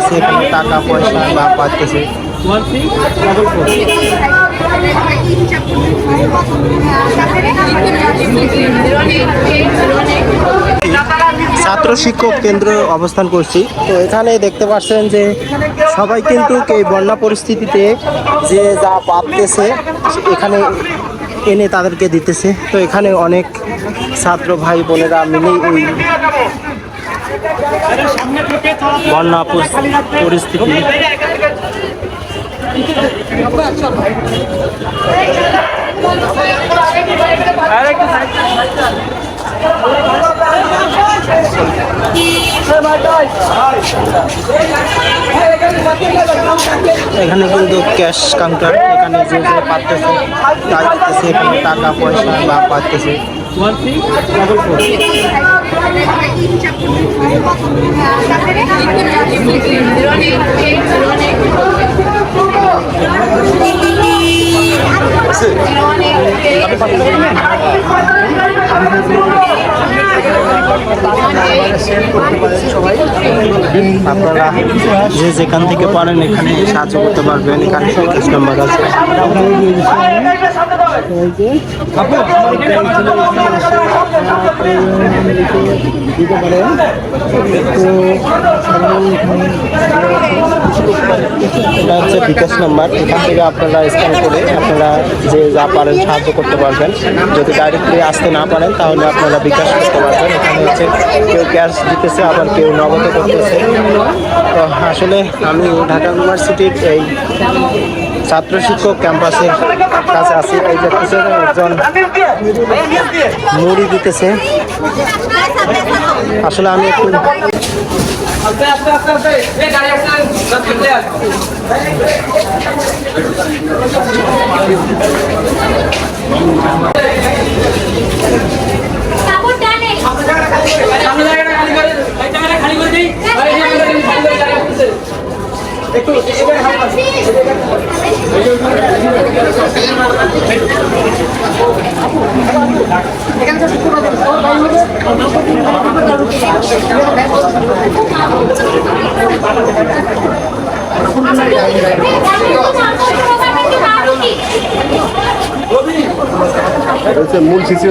দিতেছে, টাকা পয়সা লাভ পাচ্ছে। ছাত্র শিক্ষক কেন্দ্র অবস্থান করছি। তো এখানে দেখতে পাচ্ছেন যে সবাই কিন্তু এই বন্যা পরিস্থিতিতে যে যা পাচ্ছে এখানে এনে তাদেরকে দিতেছে। তো এখানে অনেক ছাত্র ভাই বোনেরা মিলে এই বন্যা পরিস্থিতি এখানে কিন্তু ক্যাশ কাউন্টার, এখানে যে যে পাচ্ছে তাই দিতেছে, টাকা পয়সা লাভ পাচ্ছে। আপনারা যে যেখান থেকে পারেন এখানে সাহায্য করতে পারবেন। এখানে বিকাশ নাম্বার আছে। এটা হচ্ছে বিকাশ নাম্বার। এখান থেকে আপনারা স্ক্যান করে আপনারা যে যা পারেন সাহায্য করতে পারবেন। যদি ডাইরেক্টলি আসতে না পারেন তাহলে আপনারা বিকাশ করতে পারবেন। এখানে হচ্ছে কেউ ক্যাশ দিতেছে, আবার কেউ নগদে করতেছে। তো আসলে আমি ঢাকা ইউনিভার্সিটির এই ছাত্র শিক্ষক ক্যাম্পাসের কাছে আছি। এই যে পিছনে একজন মুড়ি দিতেছে। আসলে আমি একটু মূল শিশু